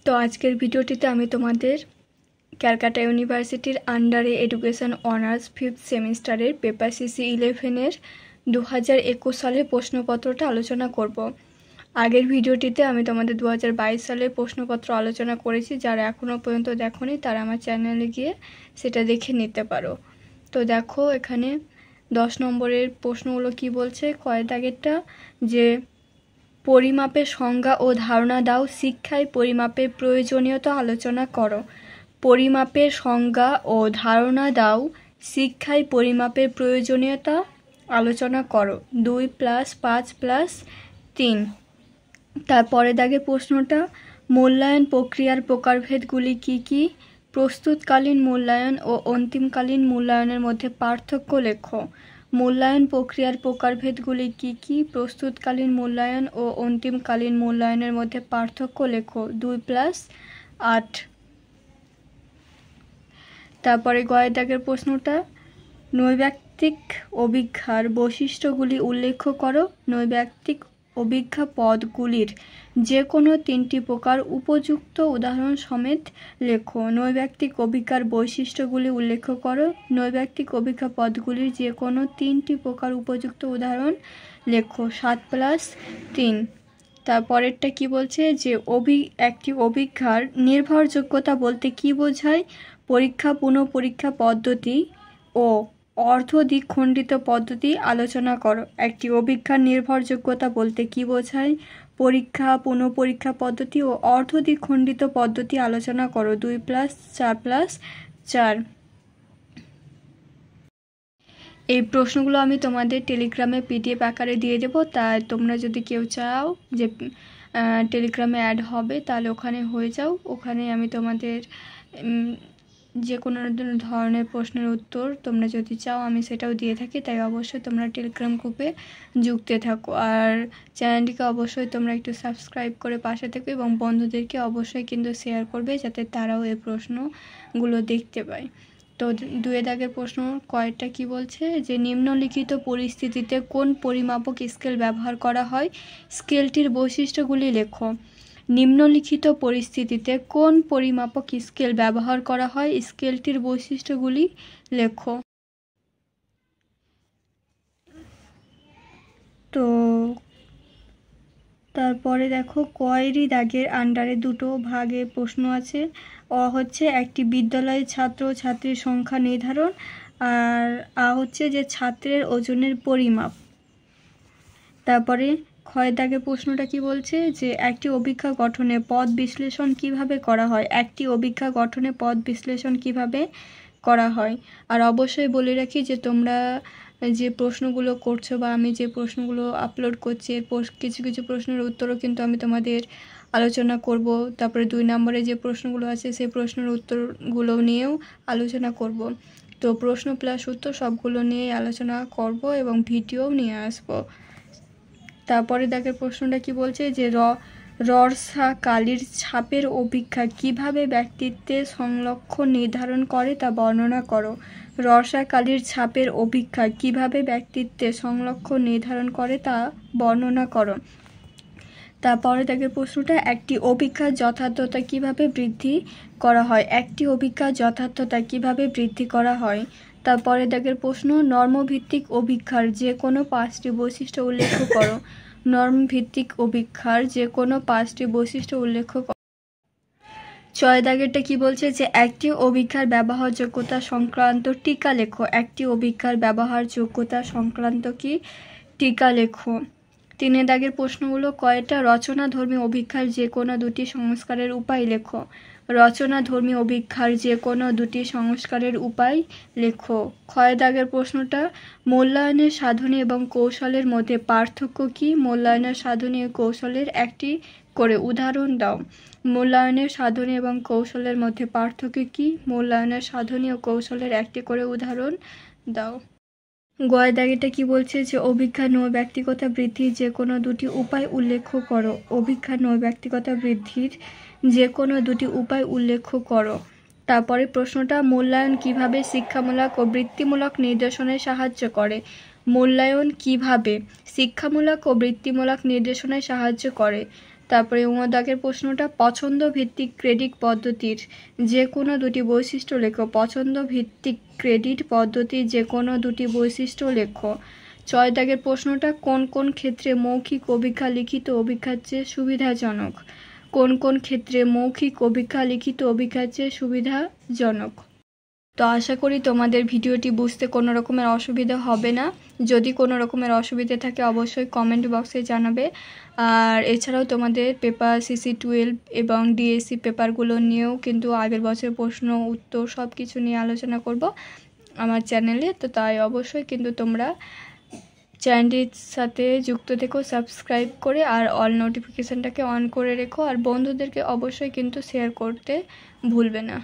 তো আজকের ভিডিওটিতে আমি তোমাদের ক্যালকাটা ইউনিভার্সিটির আন্ডারে এডুকেশন অনার্স 5th সেমিস্টারের পেপার সিসি 11-এর 2021 সালের প্রশ্নপত্রটা আলোচনা করব। আগের ভিডিওটিতে আমি তোমাদের 2022 সালের প্রশ্নপত্র আলোচনা করেছি। যারা এখনও পর্যন্ত দেখোনি তারা আমার চ্যানেলে গিয়ে সেটা দেখে নিতে পারো। তো দেখো এখানে 10 নম্বরের প্রশ্নগুলো কি বলছে। কয় দাগেরটা যে পরিমাপের সংজ্ঞা ও ধারণা দাও, শিক্ষায় পরিমাপের প্রয়োজনীয়তা আলোচনা করো। পরিমাপের সংজ্ঞা ও ধারণা দাও, শিক্ষায় পরিমাপের প্রয়োজনীয়তা আলোচনা করো। 2 + 5 + 3। তারপরে দাগের প্রশ্নটা মূল্যায়ন প্রক্রিয়ার প্রকারভেদগুলি কি কি? প্রস্তুতকালীন মূল্যায়ন ও অন্তিমকালীন মূল্যায়নের মধ্যে পার্থক্য লেখো। মূল্যায়ন প্রক্রিয়ার প্রকারভেদগুলি কি কি? প্রস্তুতকালীন মূল্যায়ন ও অন্তিমকালীন মূল্যায়নের মধ্যে পার্থক্য লেখো। 2 + 8। তারপরে গয়ের দাগের প্রশ্নটা নৈর্ব্যক্তিক অভিজ্ঞার বৈশিষ্ট্যগুলি উল্লেখ করো। নৈর্ব্যক্তিক অভিজ্ঞা পদগুলির যে কোনো 3টি প্রকার উপযুক্ত উদাহরণ সমেত লেখো। নৈর্ব্যক্তিক অভিজ্ঞার বৈশিষ্ট্যগুলি উল্লেখ করো। নৈর্ব্যক্তিক অভিজ্ঞা পদগুলির যে কোনো 3টি প্রকার উপযুক্ত উদাহরণ লেখো। 7 + 3। তারপরেরটা কি বলছে যে একটি অভিজ্ঞার নির্ভরযোগ্যতা বলতে কি বোঝায়? পরীক্ষা পুনঃপরীক্ষা পদ্ধতি ও অর্ধদ্বিখণ্ডিত পদ্ধতি আলোচনা করো। একটি অভিজ্ঞার নির্ভরযোগ্যতা বলতে কি বোঝায়? পরীক্ষা পুনঃপরীক্ষা পদ্ধতি ও অর্ধদ্বিখণ্ডিত পদ্ধতি আলোচনা করো। 2 + 4 + 4। এই প্রশ্নগুলো আমি তোমাদের টেলিগ্রামে PDF আকারে দিয়ে দেবো। তাই তোমরা যদি কেউ চাও যে টেলিগ্রামে অ্যাড হবে তাহলে ওখানে হয়ে যাও। ওখানে আমি তোমাদের যে কোনো ধরনের প্রশ্নের উত্তর তোমরা যদি চাও আমি সেটাও দিয়ে থাকি। তাই অবশ্যই তোমরা টেলিগ্রাম গ্রুপে যুক্ত থাকো। আর চ্যানেলটিকে অবশ্যই তোমরা একটু সাবস্ক্রাইব করে পাশে থেকো এবং বন্ধুদেরকে অবশ্যই কিন্তু শেয়ার করবে যাতে তারাও এই প্রশ্নগুলো দেখতে পায়। তো 2 দাগের প্রশ্ন কয়েকটা কি বলছে যে নিম্নলিখিত পরিস্থিতিতে কোন পরিমাপক স্কেল ব্যবহার করা হয়? স্কেলটির বৈশিষ্ট্যগুলি লেখো। নিম্নলিখিত পরিস্থিতিতে কোন পরিমাপক স্কেল ব্যবহার করা হয়? স্কেলটির বৈশিষ্ট্যগুলি লেখো। তো তারপরে দেখো কয়েরই দাগের আন্ডারে 2টো ভাগে প্রশ্ন আছে। হচ্ছে একটি বিদ্যালয়ের ছাত্র ও ছাত্রীর সংখ্যা নির্ধারণ, আর হচ্ছে যে ছাত্রের ওজনের পরিমাপ। তারপরে ক্ষয় দাগের প্রশ্নটা কি বলছে যে একটি অভিজ্ঞা গঠনে পদ বিশ্লেষণ কিভাবে করা হয়? একটি অভিজ্ঞা গঠনে পদ বিশ্লেষণ কিভাবে করা হয়? আর অবশ্যই বলে রাখি যে তোমরা যে প্রশ্নগুলো করছো বা আমি যে প্রশ্নগুলো আপলোড করছি কিছু কিছু প্রশ্নের উত্তরও কিন্তু আমি তোমাদের আলোচনা করব। তারপরে 2 নম্বরে যে প্রশ্নগুলো আছে সেই প্রশ্নের উত্তরগুলো নিয়েও আলোচনা করব। তো প্রশ্ন প্লাস উত্তর সবগুলো নিয়েই আলোচনা করব এবং ভিডিও নিয়ে আসব। তারপরে দাগের প্রশ্নটা কি বলছে যে রর্সা কালির ছাপের অভিজ্ঞা কিভাবে ব্যক্তিত্বের সংলক্ষণ নির্ধারণ করে তা বর্ণনা করো। রর্সা কালির ছাপের অভিজ্ঞা কিভাবে ব্যক্তিত্বের সংলক্ষণ নির্ধারণ করে তা বর্ণনা করো। তারপরে দাগের প্রশ্নটা একটি অভিজ্ঞার যথার্থতা কিভাবে বৃদ্ধি করা হয়? একটি অভিজ্ঞার যথার্থতা কিভাবে বৃদ্ধি করা হয়? তারপরে দাগের প্রশ্ন নর্মভিত্তিক অভিজ্ঞার যে কোনো 5টি বৈশিষ্ট্য উল্লেখ করো। নর্মভিত্তিক অভিজ্ঞার যে কোনো 5টি বৈশিষ্ট্য উল্লেখ করো। 6 দাগেরটা কি বলছে যে একটি অভিজ্ঞার ব্যবহারযোগ্যতা সংক্রান্ত টিকা লেখো। একটি অভিজ্ঞার ব্যবহারযোগ্যতা সংক্রান্ত কি টিকা লেখো। 3 দাগের প্রশ্নগুলো কয়টা রচনাধর্মী অভিজ্ঞার যে কোনো 2টি সংস্কারের উপায় লেখো। রচনাধর্মী অভিজ্ঞার যে কোনো 2টি সংস্কারের উপায় লেখো। ক্ষয় দাগের প্রশ্নটা মূল্যায়নের সাধনী এবং কৌশলের মধ্যে পার্থক্য কি? মূল্যায়নের সাধনী ও কৌশলের একটি করে উদাহরণ দাও। মূল্যায়নের সাধনী এবং কৌশলের মধ্যে পার্থক্য কি? মূল্যায়নের সাধনী ও কৌশলের একটি করে উদাহরণ দাও। গয় দাগেটা কি বলছে যে অভিজ্ঞা নৈর্ব্যক্তিকতা বৃদ্ধির যে কোনো 2টি উপায় উল্লেখ করো। অভিজ্ঞা নৈর্ব্যক্তিকতা বৃদ্ধির যে কোনো 2টি উপায় উল্লেখ করো। তারপরে প্রশ্নটা মূল্যায়ন কিভাবে শিক্ষামূলক ও বৃত্তিমূলক নির্দেশনায় সাহায্য করে? মূল্যায়ন কিভাবে শিক্ষামূলক ও বৃত্তিমূলক নির্দেশনায় সাহায্য করে? তারপরে দাগের প্রশ্নটা পছন্দ ভিত্তিক ক্রেডিট পদ্ধতির যে কোনো দুটি বৈশিষ্ট্য লেখো। পছন্দ ভিত্তিক ক্রেডিট পদ্ধতির যে কোনো দুটি বৈশিষ্ট্য লেখো। 6 দাগের প্রশ্নটা কোন কোন ক্ষেত্রে মৌখিক অভিজ্ঞা লিখিত অভিজ্ঞার চেয়ে সুবিধাজনক। কোন কোন ক্ষেত্রে মৌখিক অভিজ্ঞা লিখিত অভিজ্ঞার চেয়ে সুবিধাজনক। তো আশা করি তোমাদের ভিডিওটি বুঝতে কোনো রকমের অসুবিধা হবে না। যদি কোনো রকমের অসুবিধা থাকে অবশ্যই কমেন্ট বক্সে জানাবে। আর এছাড়াও তোমাদের পেপার CC12 এবং DSC পেপারগুলো নিয়েও কিন্তু আগের বছর প্রশ্ন উত্তর সব কিছু নিয়ে আলোচনা করব আমার চ্যানেলে। তো তাই অবশ্যই কিন্তু তোমরা চ্যানেলটির সাথে যুক্ত থেকো সাবস্ক্রাইব করে, আর অল নোটিফিকেশানটাকে অন করে রেখো। আর বন্ধুদেরকে অবশ্যই কিন্তু শেয়ার করতে ভুলবে না।